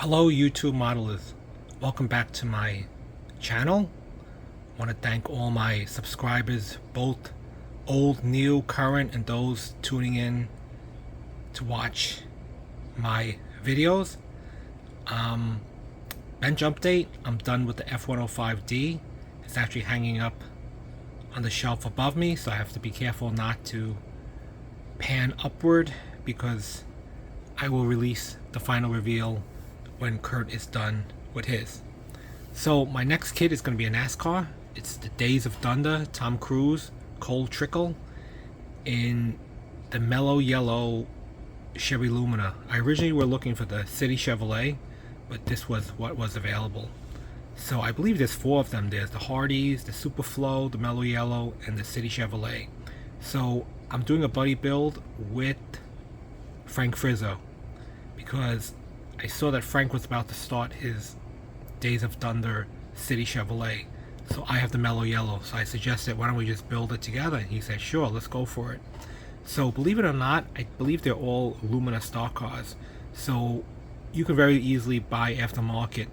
Hello YouTube modelers, welcome back to my channel. I want to thank all my subscribers, both old, new, current, and those tuning in to watch my videos. Bench update, I'm done with the F105D. It's actually hanging up on the shelf above me, so I have to be careful not to pan upward because I will release the final reveal when Kurt is done with his. So my next kit is going to be a NASCAR. It's the Days of Thunder Tom Cruise Cold Trickle in the mellow yellow Chevy Lumina. I originally were looking for the City Chevrolet, but this was what was available. So I believe there's four of them. There's the Hardys, the Superflow, the mellow yellow, and the City Chevrolet. So I'm doing a buddy build with Frank Frizzo because I saw that Frank was about to start his Days of Thunder City Chevrolet. So I have the mellow yellow. So I suggested, why don't we just build it together? And he said, sure, let's go for it. So believe it or not, I believe they're all Lumina stock cars. So you can very easily buy aftermarket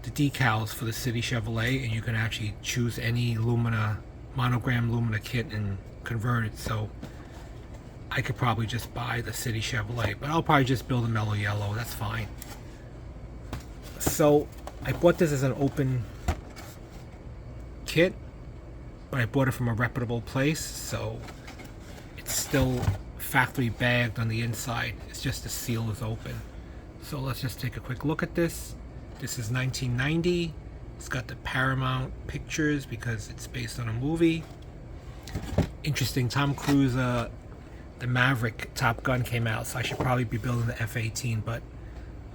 the decals for the City Chevrolet, and you can actually choose any Lumina, monogram Lumina kit and convert it. So I could probably just buy the City Chevrolet, but I'll probably just build a mellow yellow. That's fine. So I bought this as an open kit, but I bought it from a reputable place, so it's still factory bagged on the inside. It's just the seal is open. So let's just take a quick look at this. This is 1990. It's got the Paramount Pictures because it's based on a movie. Interesting, Tom Cruise, the Maverick Top Gun came out, so I should probably be building the F-18, but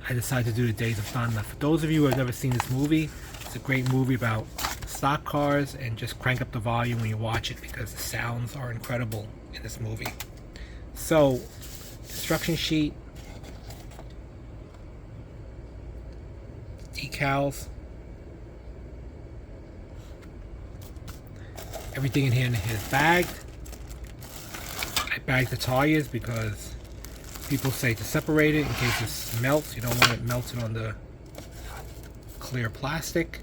I decided to do the Days of Thunder. For those of you who have never seen this movie, it's a great movie about stock cars, and just crank up the volume when you watch it because the sounds are incredible in this movie. So, instruction sheet, decals, everything in here is bagged. I bagged the tires because people say to separate it in case it melts. You don't want it melted on the clear plastic.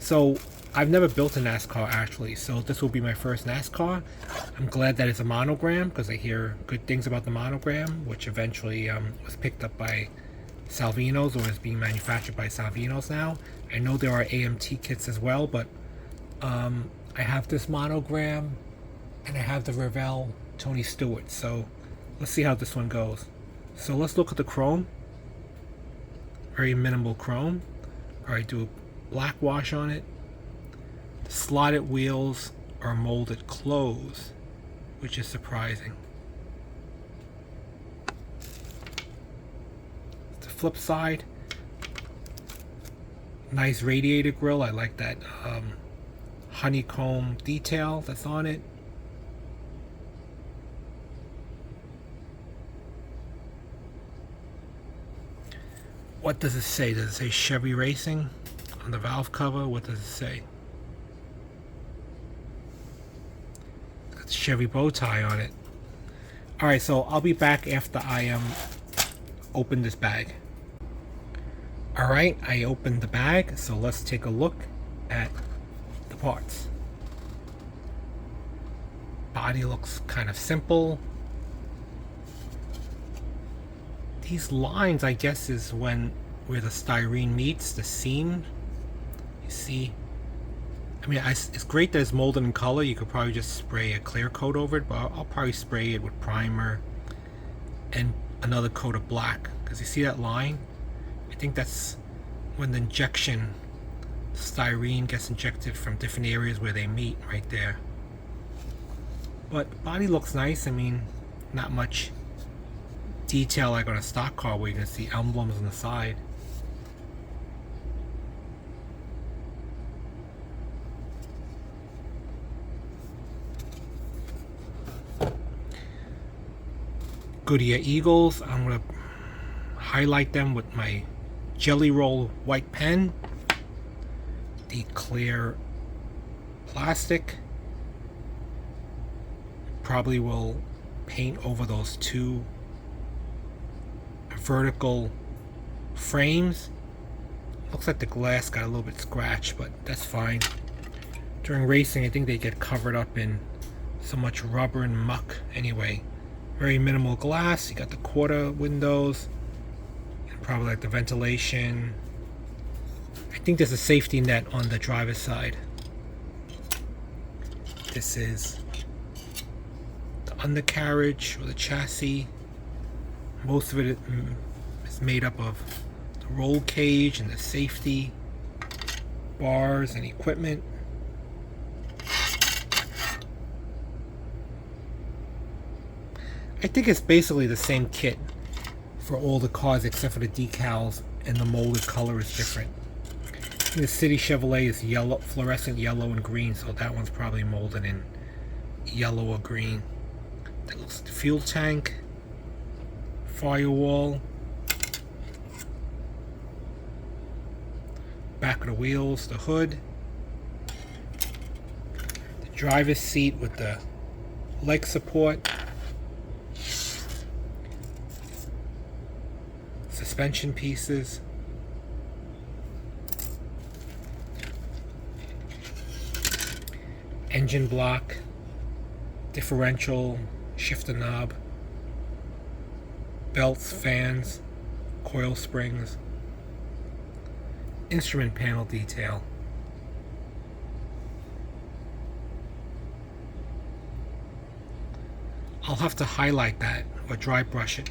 So I've never built a NASCAR actually, so this will be my first NASCAR. I'm glad that it's a monogram because I hear good things about the monogram, which eventually was picked up by Salvino's, or is being manufactured by Salvino's now. I know there are AMT kits as well, but I have this monogram and I have the Revell Tony Stewart, so let's see how this one goes. So let's look at the chrome. Very minimal chrome. Alright, do a black wash on it. The slotted wheels are molded closed, which is surprising. The flip side, nice radiator grill. I like that honeycomb detail that's on it. What does it say? Does it say Chevy Racing on the valve cover? What does it say? It's got the Chevy bow tie on it. Alright, so I'll be back after I open this bag. Alright, I opened the bag, so let's take a look at the parts. Body looks kind of simple. These lines, I guess, is where the styrene meets the seam. You see, I mean, it's great that it's molded in color. You could probably just spray a clear coat over it, but I'll probably spray it with primer and another coat of black, because you see that line? I think that's when the injection styrene gets injected from different areas where they meet, right there. But body looks nice. I mean, not much detail like on a stock car where you can see emblems on the side. Goodyear Eagles, I'm going to highlight them with my Jelly Roll white pen. The clear plastic probably will paint over those two vertical frames. Looks like the glass got a little bit scratched, but that's fine. During racing, I think they get covered up in so much rubber and muck anyway. Very minimal glass. You got the quarter windows, and probably like the ventilation. I think there's a safety net on the driver's side. This is the undercarriage or the chassis. Most of it is made up of the roll cage and the safety bars and equipment. I think it's basically the same kit for all the cars except for the decals, and the molded color is different. The City Chevrolet is yellow, fluorescent yellow and green, so that one's probably molded in yellow or green. That looks like the fuel tank, firewall, back of the wheels, the hood, the driver's seat with the leg support, suspension pieces, engine block, differential, shifter knob, belts, fans, coil springs, instrument panel detail. I'll have to highlight that or dry brush it.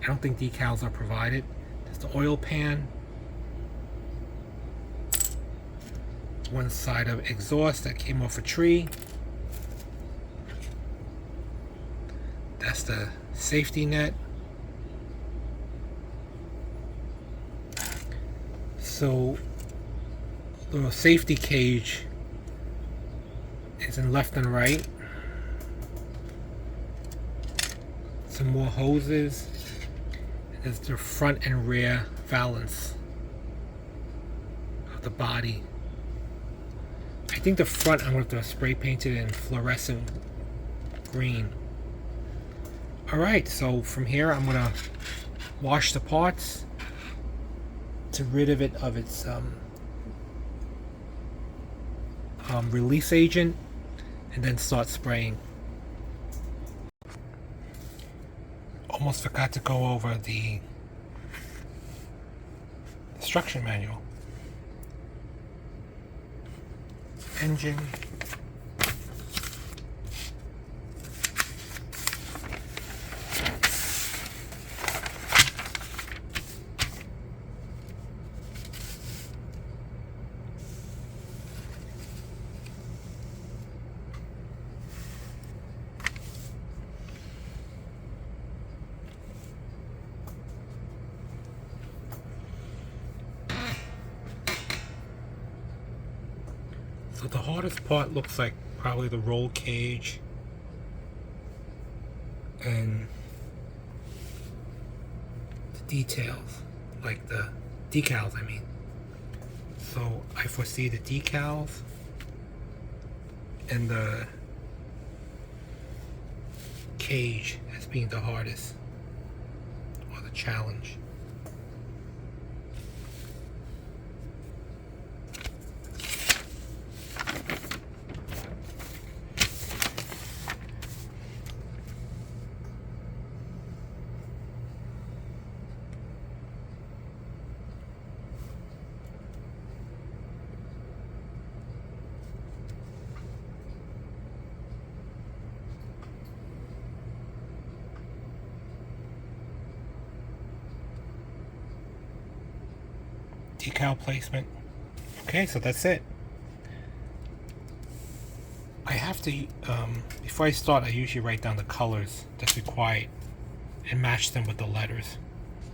I don't think decals are provided. There's the oil pan, one side of exhaust that came off a tree. That's the safety net. So the safety cage is in left and right. Some more hoses. There's the front and rear valance of the body. I think the front I'm going to have to spray paint it in fluorescent green. Alright, so from here I'm going to wash the parts to rid of it of its release agent, and then start spraying. Almost forgot to go over the instruction manual. Engine, so the hardest part looks like probably the roll cage and the details, like the decals, I mean. So I foresee the decals and the cage as being the hardest, or the challenge. Decal placement. Okay, so that's it. I have to, before I start, I usually write down the colors that's required and match them with the letters,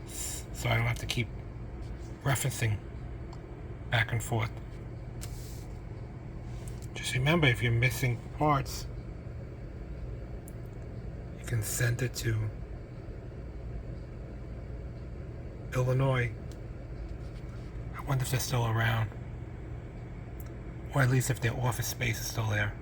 so I don't have to keep referencing back and forth. Just remember, if you're missing parts, you can send it to Illinois. I wonder if they're still around, or at least if their office space is still there.